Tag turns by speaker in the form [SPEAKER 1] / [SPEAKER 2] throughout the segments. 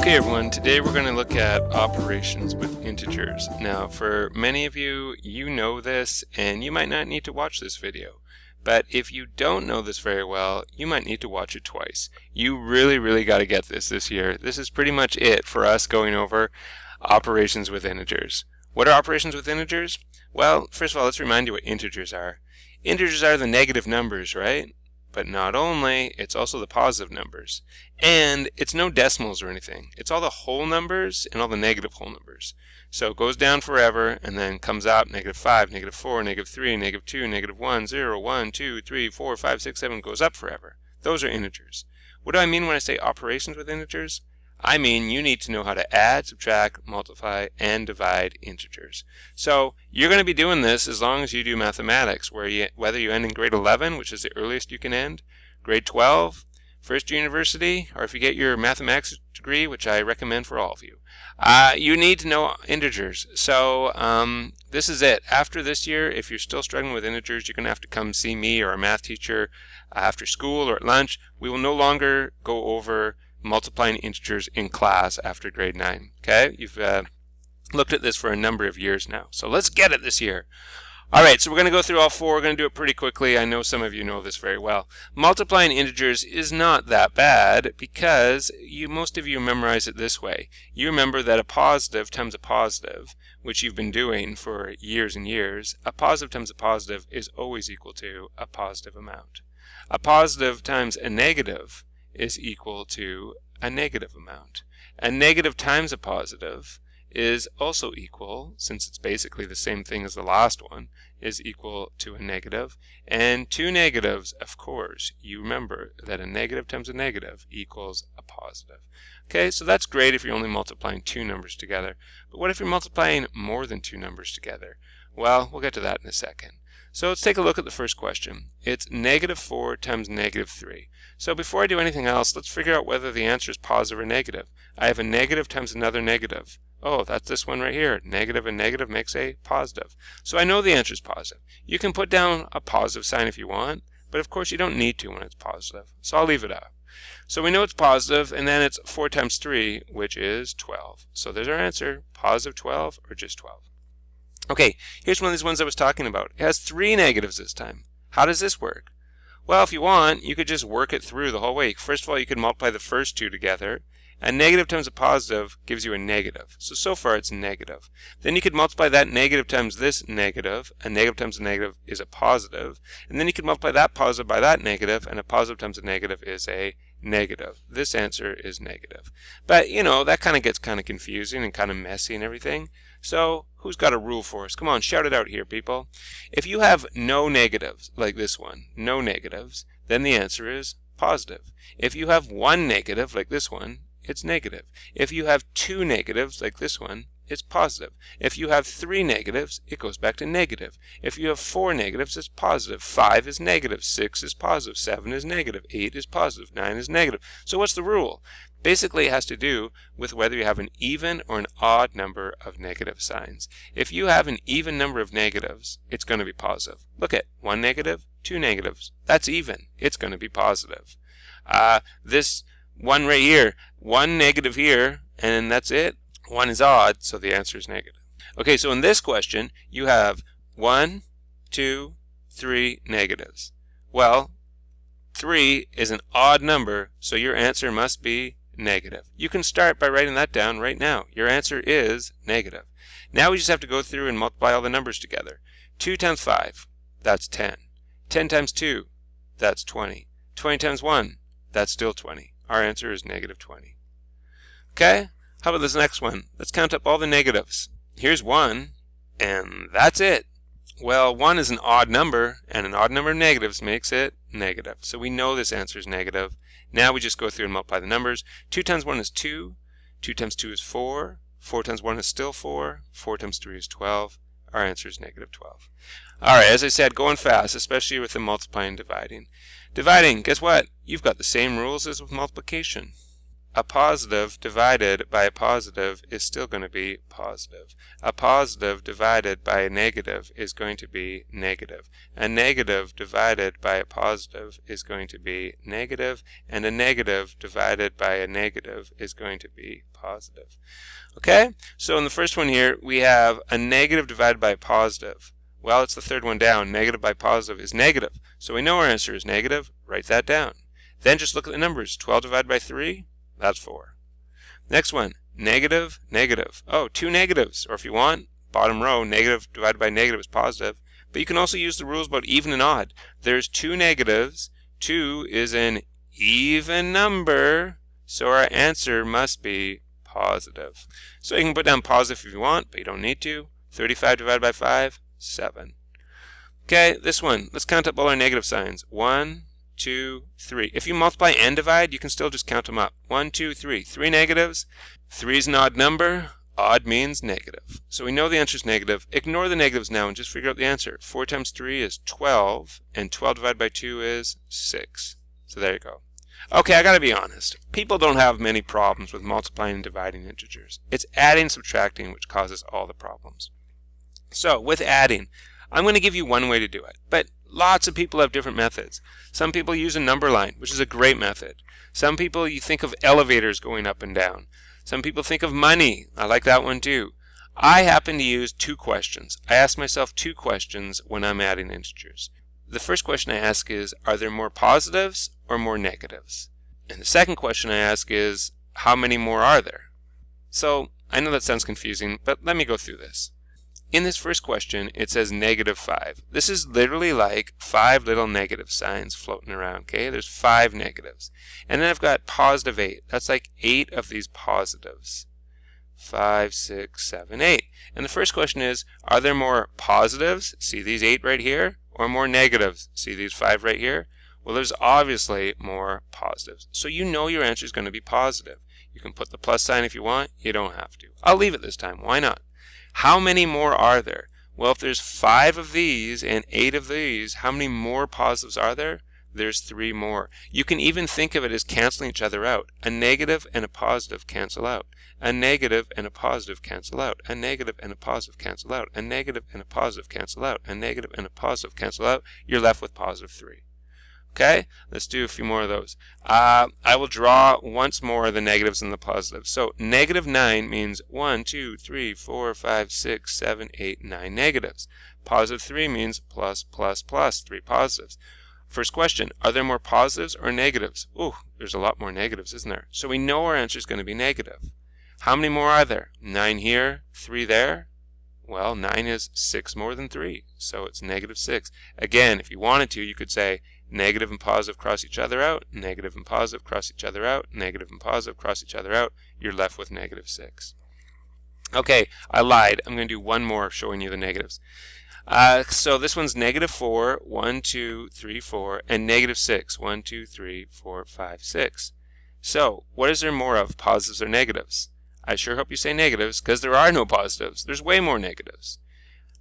[SPEAKER 1] Okay everyone, today we're going to look at operations with integers. Now for many of you, you know this and you might not need to watch this video. But if you don't know this very well, you might need to watch it twice. You really got to get this year. This is pretty much it for us going over operations with integers. What are operations with integers? Well, first of all, let's remind you what integers are. Integers are the negative numbers, right? But not only, it's also the positive numbers. And it's no decimals or anything. It's all the whole numbers and all the negative whole numbers. So it goes down forever and then comes up -5, -4, -3, -2, -1, 0, 1, 2, 3, 4, 5, 6, 7, goes up forever. Those are integers. What do I mean when I say operations with integers? I mean you need to know how to add, subtract, multiply, and divide integers. So you're going to be doing this as long as you do mathematics, whether you end in grade 11, which is the earliest you can end, grade 12, first year university, or if you get your mathematics degree, which I recommend for all of you. You need to know integers. So this is it. After this year, if you're still struggling with integers, you're going to have to come see me or a math teacher after school or at lunch. We will no longer go over multiplying integers in class after grade 9. Okay, you've looked at this for a number of years now, so let's get it this year. Alright, so we're going to go through all four. We're going to do it pretty quickly. I know some of you know this very well. Multiplying integers is not that bad because most of you memorize it this way. You remember that a positive times a positive, which you've been doing for years and years, a positive times a positive is always equal to a positive amount. A positive times a negative is equal to a negative amount. A negative times a positive is also equal, since it's basically the same thing as the last one, is equal to a negative. And two negatives, of course, you remember that a negative times a negative equals a positive. Okay, so that's great if you're only multiplying two numbers together. But what if you're multiplying more than two numbers together? Well, we'll get to that in a second. So let's take a look at the first question. It's -4 times -3. So before I do anything else, let's figure out whether the answer is positive or negative. I have a negative times another negative. Oh, that's this one right here. Negative and negative makes a positive. So I know the answer is positive. You can put down a positive sign if you want, but of course you don't need to when it's positive. So I'll leave it up. So we know it's positive, and then it's 4 times 3, which is 12. So there's our answer, positive 12 or just 12. Okay, here's one of these ones I was talking about. It has 3 negatives this time. How does this work? Well, if you want, you could just work it through the whole way. First of all, you could multiply the first two together. A negative times a positive gives you a negative. So far it's negative. Then you could multiply that negative times this negative. A negative times a negative is a positive. And then you could multiply that positive by that negative, and a positive times a negative is a negative. This answer is negative. But, you know, that kind of gets kind of confusing and kind of messy and everything. So, who's got a rule for us? Come on, shout it out here, people. If you have no negatives, like this one, no negatives, then the answer is positive. If you have one negative, like this one, it's negative. If you have two negatives, like this one, it's positive. If you have 3 negatives, it goes back to negative. If you have 4 negatives, it's positive. 5 is negative. 6 is positive. 7 is negative. 8 is positive. 9 is negative. So what's the rule? Basically, it has to do with whether you have an even or an odd number of negative signs. If you have an even number of negatives, it's going to be positive. Look at 1 negative, 2 negatives. That's even. It's going to be positive. This one right here, 1 negative here, and that's it. 1 is odd, so the answer is negative. Okay, so in this question, you have 1, 2, 3 negatives. Well, 3 is an odd number, so your answer must be negative. You can start by writing that down right now. Your answer is negative. Now we just have to go through and multiply all the numbers together. 2 times 5, that's 10. 10 times 2, that's 20. 20 times 1, that's still 20. Our answer is -20. Okay? How about this next one? Let's count up all the negatives. Here's 1, and that's it. Well, 1 is an odd number, and an odd number of negatives makes it negative. So we know this answer is negative. Now we just go through and multiply the numbers. 2 times 1 is 2. 2 times 2 is 4. 4 times 1 is still 4. 4 times 3 is 12. Our answer is -12. Alright, as I said, going fast, especially with the multiplying and dividing. Dividing, guess what? You've got the same rules as with multiplication. a positive divided by a positive is still going to be positive. A positive divided by a negative is going to be negative. A negative divided by a positive is going to be negative, and a negative divided by a negative is going to be positive. Okay, so in the first one here, we have a negative divided by a positive. Well, it's the third one down. Negative by positive is negative. So we know our answer is negative. Write that down. Then just look at the numbers. 12 divided by 3, that's 4. Next one, negative, negative. Oh, two negatives. Or if you want, bottom row, negative divided by negative is positive. But you can also use the rules about even and odd. There's two negatives. 2 is an even number. So our answer must be positive. So you can put down positive if you want, but you don't need to. 35 divided by 5, 7. Okay, this one. Let's count up all our negative signs. 1, 2, 3. If you multiply and divide, you can still just count them up. 1, 2, 3. 3 negatives. 3 is an odd number. Odd means negative. So we know the answer is negative. Ignore the negatives now and just figure out the answer. 4 times 3 is 12, and 12 divided by 2 is 6. So there you go. Okay, I gotta be honest. People don't have many problems with multiplying and dividing integers. It's adding and subtracting which causes all the problems. So with adding, I'm going to give you one way to do it, but lots of people have different methods. Some people use a number line, which is a great method. Some people, you think of elevators going up and down. Some people think of money. I like that one too. I happen to use two questions. I ask myself two questions when I'm adding integers. The first question I ask is, are there more positives or more negatives? And the second question I ask is, how many more are there? So I know that sounds confusing, but let me go through this. In this first question, it says -5. This is literally like 5 little negative signs floating around, okay? There's 5 negatives. And then I've got +8. That's like 8 of these positives. 5, 6, 7, 8. And the first question is, are there more positives? See these 8 right here? Or more negatives? See these 5 right here? Well, there's obviously more positives. So you know your answer is going to be positive. You can put the plus sign if you want. You don't have to. I'll leave it this time. Why not? How many more are there? Well, if there's 5 of these and 8 of these, how many more positives are there? There's 3 more. You can even think of it as canceling each other out. A negative and a positive cancel out. A negative and a positive cancel out. A negative and a positive cancel out. A negative and a positive cancel out. A negative and a positive cancel out. You're left with +3. Okay, let's do a few more of those. I will draw once more the negatives and the positives. So -9 means 1, 2, 3, 4, 5, 6, 7, 8, 9 negatives. +3 means plus, plus, plus, 3 positives. First question, are there more positives or negatives? Ooh, there's a lot more negatives, isn't there? So we know our answer is going to be negative. How many more are there? 9 here, 3 there. Well, 9 is 6 more than 3, so it's -6. Again, if you wanted to, you could say negative and positive cross each other out, negative and positive cross each other out, negative and positive cross each other out. You're left with -6. Okay, I lied. I'm going to do one more showing you the negatives. So this one's -4, 1, 2, 3, 4, and -6, 1, 2, 3, 4, 5, 6. So what is there more of, positives or negatives? I sure hope you say negatives, because there are no positives. There's way more negatives.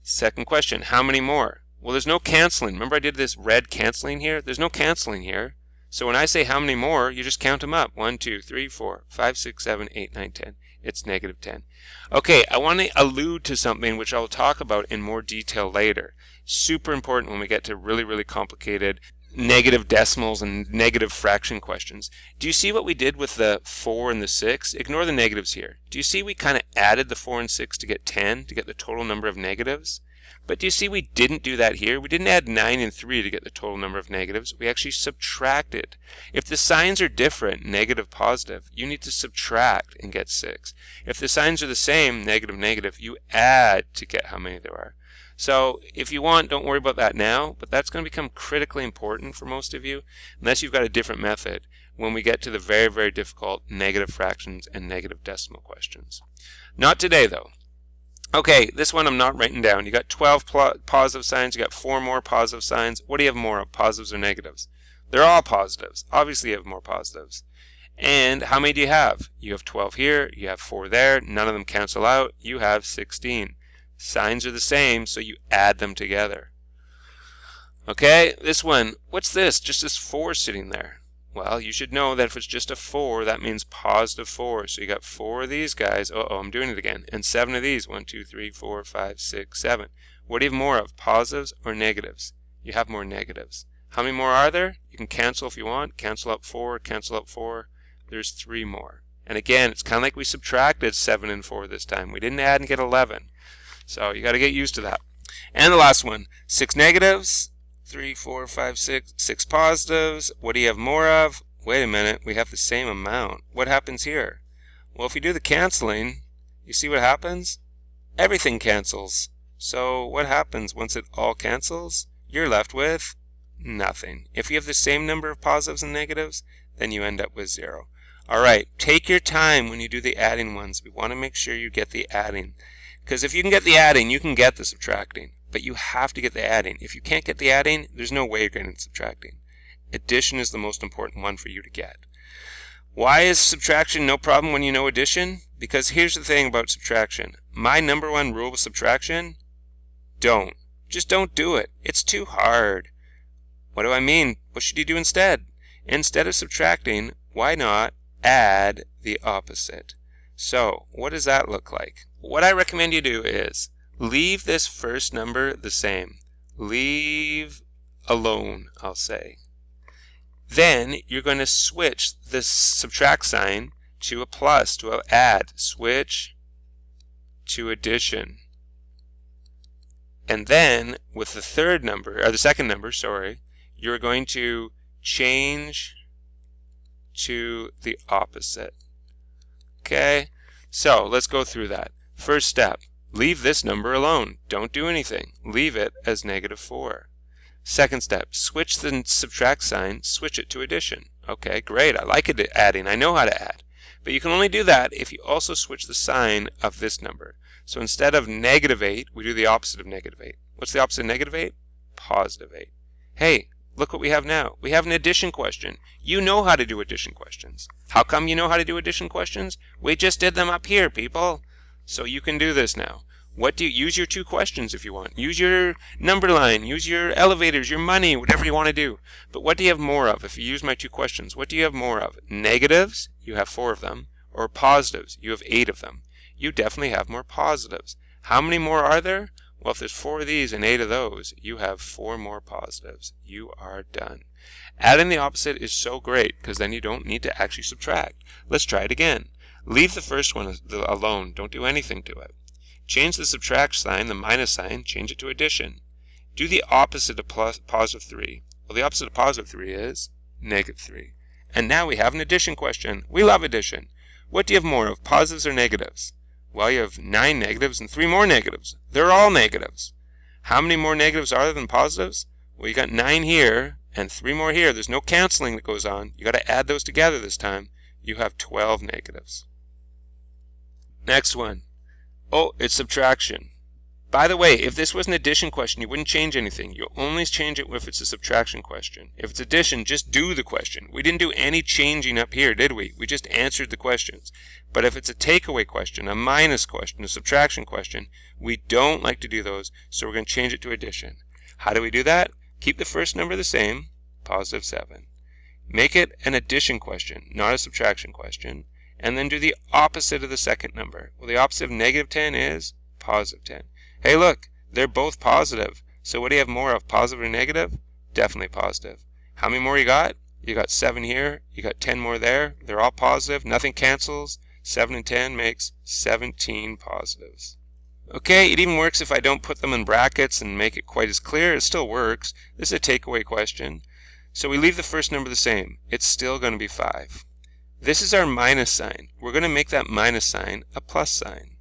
[SPEAKER 1] Second question, how many more? Well, there's no canceling. Remember I did this red canceling here? There's no canceling here. So when I say how many more, you just count them up. 1, 2, 3, 4, 5, 6, 7, 8, 9, 10. It's -10. Okay, I want to allude to something which I'll talk about in more detail later. Super important when we get to really, really complicated negative decimals and negative fraction questions. Do you see what we did with the 4 and the 6? Ignore the negatives here. Do you see we kind of added the 4 and 6 to get 10, to get the total number of negatives? But do you see we didn't do that here? We didn't add 9 and 3 to get the total number of negatives. We actually subtracted. If the signs are different, negative, positive, you need to subtract and get 6. If the signs are the same, negative, negative, you add to get how many there are. So if you want, don't worry about that now, but that's going to become critically important for most of you, unless you've got a different method when we get to the very, very difficult negative fractions and negative decimal questions. Not today, though. Okay, this one I'm not writing down. You got 12 positive signs, you got 4 more positive signs. What do you have more of, positives or negatives? They're all positives. Obviously you have more positives. And how many do you have? You have 12 here, you have 4 there, none of them cancel out, you have 16. Signs are the same, so you add them together. Okay, this one, what's this? Just this 4 sitting there. Well, you should know that if it's just a 4, that means positive 4. So you got 4 of these guys. Uh-oh, I'm doing it again. And 7 of these. 1, 2, 3, 4, 5, 6, 7. What do you have more of, positives or negatives? You have more negatives. How many more are there? You can cancel if you want. Cancel out 4, cancel out 4. There's 3 more. And again, it's kind of like we subtracted 7 and 4 this time. We didn't add and get 11. So you got to get used to that. And the last one, 6 negatives. 3, 4, 5, 6, 6 positives. What do you have more of? Wait a minute, we have the same amount. What happens here? Well, if you do the canceling, you see what happens? Everything cancels. So what happens once it all cancels? You're left with nothing. If you have the same number of positives and negatives, then you end up with 0. Alright, take your time when you do the adding ones. We want to make sure you get the adding. Because if you can get the adding, you can get the subtracting. But you have to get the adding. If you can't get the adding, there's no way you're getting the subtracting. Addition is the most important one for you to get. Why is subtraction no problem when you know addition? Because here's the thing about subtraction. My number one rule with subtraction, don't. Just don't do it. It's too hard. What do I mean? What should you do instead? Instead of subtracting, why not add the opposite? So, what does that look like? What I recommend you do is leave this first number the same. Leave alone, I'll say. Then you're going to switch this subtract sign to a plus, to an add. Switch to addition. And then with the third number, or the second number, sorry, you're going to change to the opposite. Okay? So let's go through that. First step. Leave this number alone. Don't do anything. Leave it as -4. Second step, switch the subtract sign, switch it to addition. Okay, great. I like it adding. I know how to add. But you can only do that if you also switch the sign of this number. So instead of -8, we do the opposite of -8. What's the opposite of -8? +8. Hey, look what we have now. We have an addition question. You know how to do addition questions. How come you know how to do addition questions? We just did them up here, people. So you can do this now. What do you use your 2 questions if you want? Use your number line, use your elevators, your money, whatever you want to do. But what do you have more of? If you use my 2 questions, what do you have more of? Negatives, you have 4 of them, or positives, you have 8 of them. You definitely have more positives. How many more are there? Well, if there's 4 of these and 8 of those, you have 4 more positives. You are done. Adding the opposite is so great because then you don't need to actually subtract. Let's try it again. Leave the first one alone. Don't do anything to it. Change the subtract sign, the minus sign, change it to addition. Do the opposite of +3. Well, the opposite of +3 is -3. And now we have an addition question. We love addition. What do you have more of, positives or negatives? Well, you have 9 negatives and 3 more negatives. They're all negatives. How many more negatives are there than positives? Well, you got 9 here and 3 more here. There's no canceling that goes on. You got to add those together this time. You have 12 negatives. Next one. Oh, it's subtraction. By the way, if this was an addition question, you wouldn't change anything. You'll only change it if it's a subtraction question. If it's addition, just do the question. We didn't do any changing up here, did we? We just answered the questions. But if it's a takeaway question, a minus question, a subtraction question, we don't like to do those, so we're going to change it to addition. How do we do that? Keep the first number the same, +7. Make it an addition question, not a subtraction question. And then do the opposite of the second number. Well, the opposite of -10 is +10. Hey, look, they're both positive. So what do you have more of, positive or negative? Definitely positive. How many more you got? You got 7 here. You got 10 more there. They're all positive. Nothing cancels. 7 and 10 makes 17 positives. Okay, it even works if I don't put them in brackets and make it quite as clear. It still works. This is a takeaway question. So we leave the first number the same. It's still going to be 5. This is our minus sign. We're going to make that minus sign a plus sign.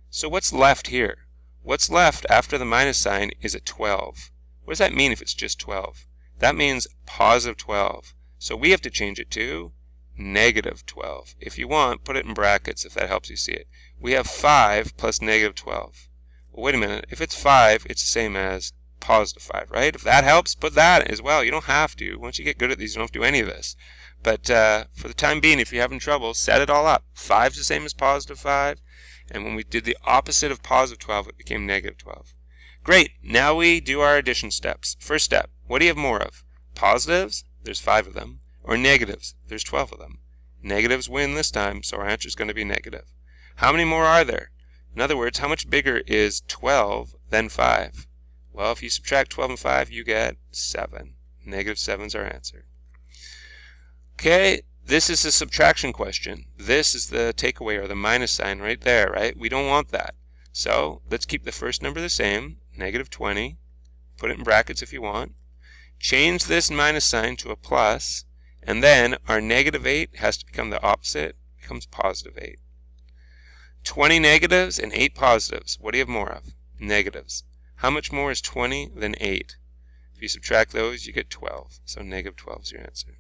[SPEAKER 1] So what's left here? What's left after the minus sign is a 12. What does that mean if it's just 12? That means +12. So we have to change it to -12. If you want, put it in brackets if that helps you see it. We have 5 plus -12. Well, wait a minute. If it's 5, it's the same as +5, right? If that helps, put that as well. You don't have to. Once you get good at these, you don't have to do any of this. But for the time being, if you're having trouble, set it all up. 5 is the same as +5. And when we did the opposite of +12, it became -12. Great. Now we do our addition steps. First step. What do you have more of? Positives? There's 5 of them. or negatives? There's 12 of them. Negatives win this time, so our answer is going to be negative. How many more are there? In other words, how much bigger is 12 than 5? Well, if you subtract 12 and 5, you get 7. Negative 7 is our answer. Okay, this is a subtraction question. This is the takeaway, or the minus sign right there, right? We don't want that. So let's keep the first number the same, negative 20. Put it in brackets if you want. Change this minus sign to a plus, and then our negative 8 has to become the opposite, becomes positive 8. 20 negatives and 8 positives. What do you have more of? Negatives. How much more is 20 than 8? If you subtract those, you get 12. So negative 12 is your answer.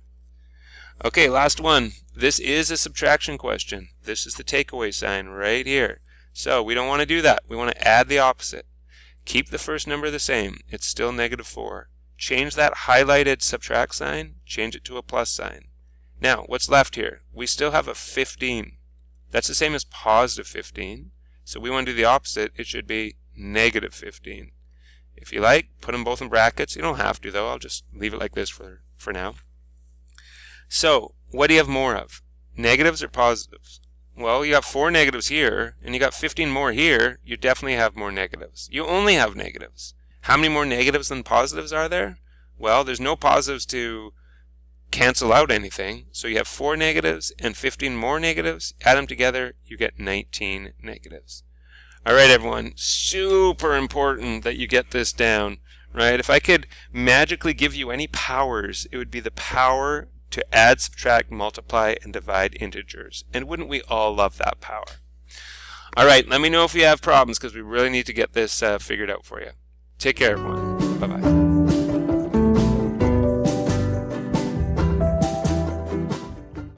[SPEAKER 1] Okay, last one. This is a subtraction question. This is the takeaway sign right here. So we don't want to do that. We want to add the opposite. Keep the first number the same. It's still negative 4. Change that highlighted subtract sign. Change it to a plus sign. Now, what's left here? We still have a 15. That's the same as positive 15. So we want to do the opposite. It should be negative 15. If you like, put them both in brackets. You don't have to, though. I'll just leave it like this for now. So, what do you have more of? Negatives or positives? Well, you got 4 negatives here, and you got 15 more here. You definitely have more negatives. You only have negatives. How many more negatives than positives are there? Well, there's no positives to cancel out anything. So you have 4 negatives and 15 more negatives. Add them together, you get 19 negatives. All right, everyone. Super important that you get this down, right? If I could magically give you any powers, it would be the power to add, subtract, multiply, and divide integers. And wouldn't we all love that power? All right, let me know if you have problems, because we really need to get this figured out for you. Take care, everyone. Bye-bye.